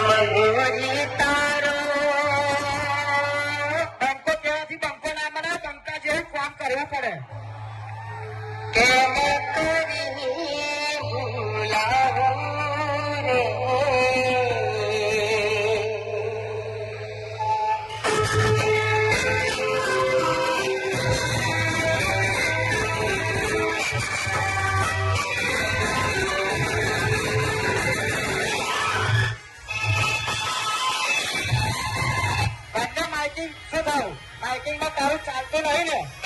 મયુરી તારો બંકો કહેવાથી બંકો ના મને બંકા જેવું કામ કરવું પડે કેમ કરી ભૂલાવું રે માઇકિંગ શું થયું માઇકિંગમાં તારું ચાલતું નહીં ને